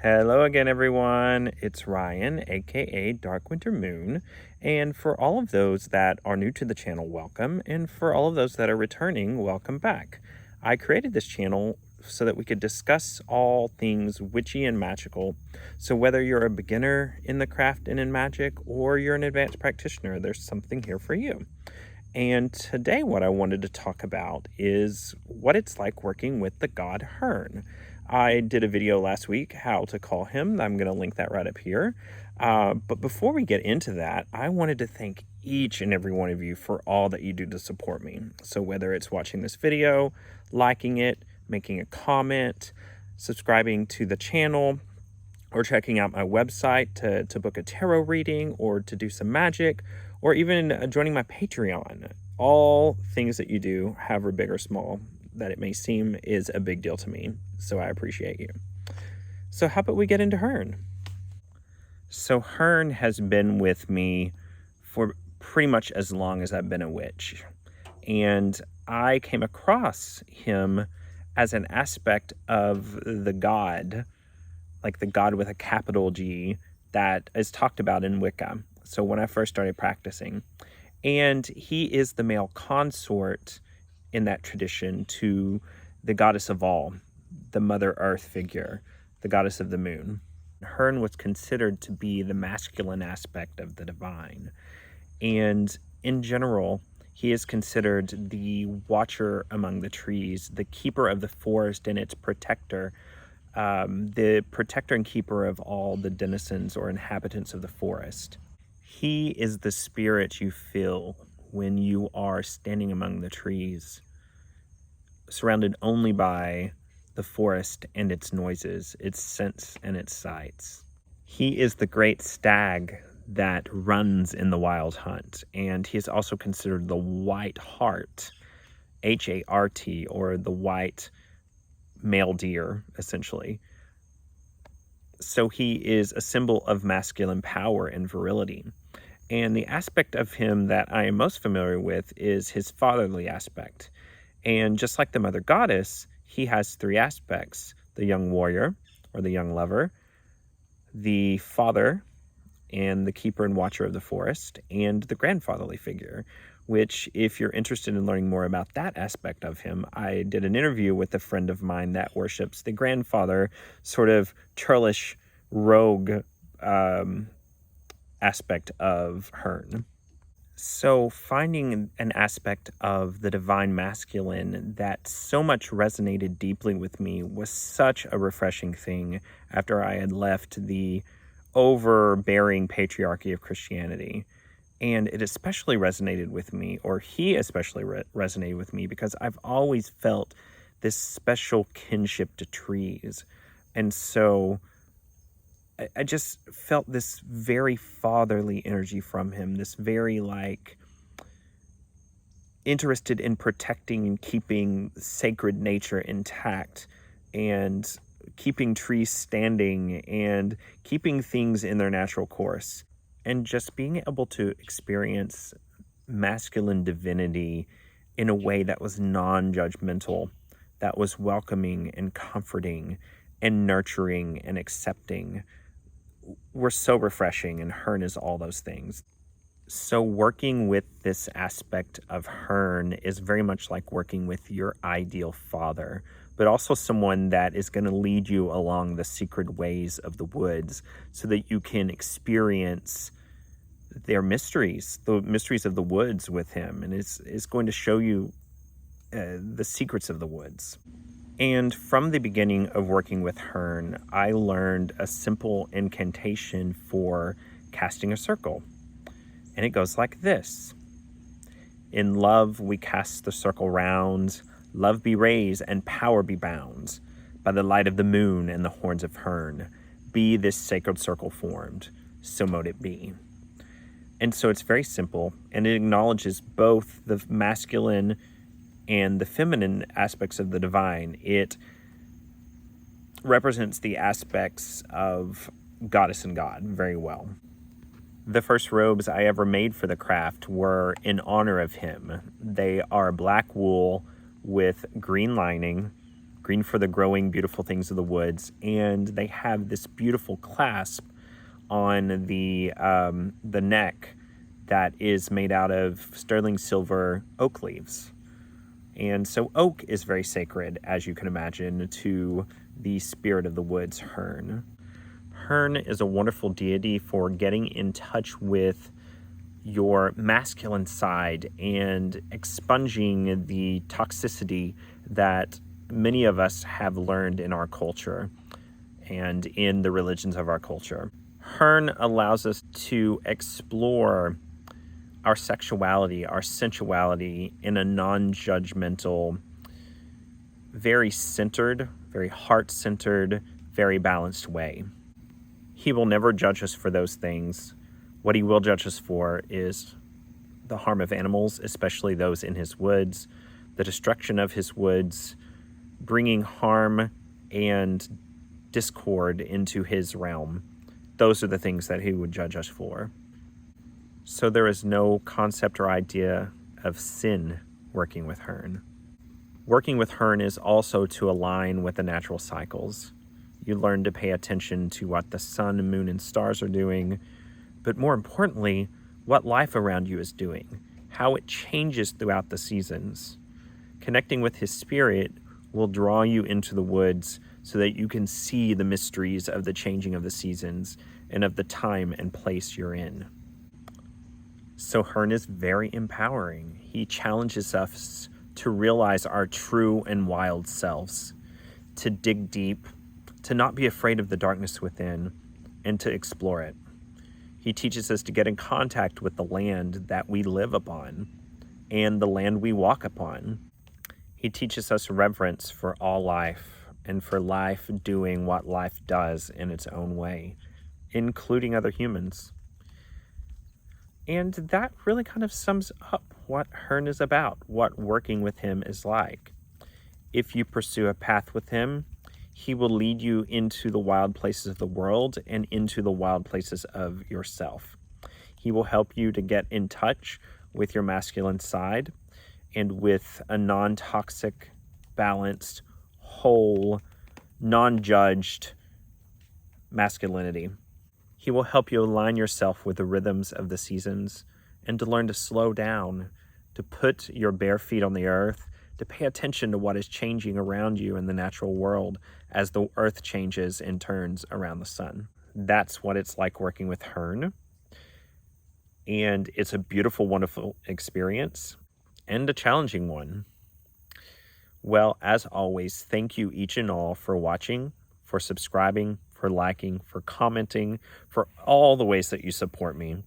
Hello again, everyone. It's Ryan, aka Dark Winter Moon. And for all of those that are new to the channel, welcome. And for all of those that are returning, welcome back. I created this channel so that we could discuss all things witchy and magical. So whether you're a beginner in the craft and in magic, or you're an advanced practitioner, there's something here for you. And today what I wanted to talk about is what it's like working with the God Hearne. I did a video last week, how to call him. I'm going to link that right up here. But before we get into that, I wanted to thank each and every one of you for all that you do to support me. So whether it's watching this video, liking it, making a comment, subscribing to the channel, or checking out my website to book a tarot reading or to do some magic, or even joining my Patreon. All things that you do, however big or small that it may seem, is a big deal to me. So I appreciate you. So how about we get into Hearne? So Hearne has been with me for pretty much as long as I've been a witch. And I came across him as an aspect of the god, like the God with a capital G, that is talked about in Wicca. So when I first started practicing, and he is the male consort in that tradition to the goddess of all, the Mother Earth figure, the goddess of the moon. Hearne was considered to be the masculine aspect of the divine. And in general, he is considered the watcher among the trees, the keeper of the forest and its protector, the protector and keeper of all the denizens or inhabitants of the forest. He is the spirit you feel when you are standing among the trees, surrounded only by the forest and its noises, its scents and its sights. He is the great stag that runs in the wild hunt, and he is also considered the white hart, H-A-R-T, or the white male deer, essentially. So he is a symbol of masculine power and virility. And the aspect of him that I am most familiar with is his fatherly aspect. And just like the mother goddess, he has three aspects: the young warrior, or the young lover, the father, and the keeper and watcher of the forest, and the grandfatherly figure, which, if you're interested in learning more about that aspect of him, I did an interview with a friend of mine that worships the grandfather, sort of churlish rogue aspect of Hearne. So finding an aspect of the divine masculine that so much resonated deeply with me was such a refreshing thing after I had left the overbearing patriarchy of Christianity. And it especially resonated with me, or he especially resonated with me, because I've always felt this special kinship to trees. And so I just felt this very fatherly energy from him, this very interested in protecting and keeping sacred nature intact, and keeping trees standing, and keeping things in their natural course. And just being able to experience masculine divinity in a way that was non-judgmental, that was welcoming and comforting and nurturing and accepting, were so refreshing, and Hearne is all those things. So working with this aspect of Hearne is very much like working with your ideal father, but also someone that is going to lead you along the secret ways of the woods so that you can experience their mysteries, the mysteries of the woods with him, and is going to show you the secrets of the woods. And from the beginning of working with Hearne, I learned a simple incantation for casting a circle. And it goes like this: in love we cast the circle round, love be raised and power be bound. By the light of the moon and the horns of Hearne, be this sacred circle formed, so mote it be. And so it's very simple, and it acknowledges both the masculine and the feminine aspects of the divine. It represents the aspects of goddess and god very well. The first robes I ever made for the craft were in honor of him. They are black wool with green lining, green for the growing beautiful things of the woods, and they have this beautiful clasp on the neck that is made out of sterling silver oak leaves. And so oak is very sacred, as you can imagine, to the spirit of the woods, Hearne. Hearne is a wonderful deity for getting in touch with your masculine side and expunging the toxicity that many of us have learned in our culture and in the religions of our culture. Hearne allows us to explore our sexuality, our sensuality in a non-judgmental, very centered, very heart-centered, very balanced way. He will never judge us for those things. What he will judge us for is the harm of animals, especially those in his woods, the destruction of his woods, bringing harm and discord into his realm. Those are the things that he would judge us for. So there is no concept or idea of sin working with Hearne. Working with Hearne is also to align with the natural cycles. You learn to pay attention to what the sun, moon, and stars are doing, but more importantly, what life around you is doing, how it changes throughout the seasons. Connecting with his spirit will draw you into the woods so that you can see the mysteries of the changing of the seasons and of the time and place you're in. So Hearne is very empowering. He challenges us to realize our true and wild selves, to dig deep, to not be afraid of the darkness within, and to explore it. He teaches us to get in contact with the land that we live upon and the land we walk upon. He teaches us reverence for all life and for life doing what life does in its own way, including other humans. And that really kind of sums up what Hearne is about, what working with him is like. If you pursue a path with him, he will lead you into the wild places of the world and into the wild places of yourself. He will help you to get in touch with your masculine side and with a non-toxic, balanced, whole, non-judged masculinity. He will help you align yourself with the rhythms of the seasons and to learn to slow down, to put your bare feet on the earth, to pay attention to what is changing around you in the natural world as the earth changes and turns around the sun. That's what it's like working with Hearne. And it's a beautiful, wonderful experience and a challenging one. Well, as always, thank you each and all for watching, for subscribing, for liking, for commenting, for all the ways that you support me.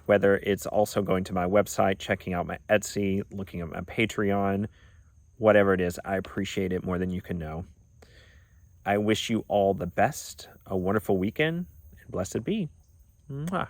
Whether it's also going to my website, checking out my Etsy, looking at my Patreon, whatever it is, I appreciate it more than you can know. I wish you all the best, a wonderful weekend, and blessed be. Mwah.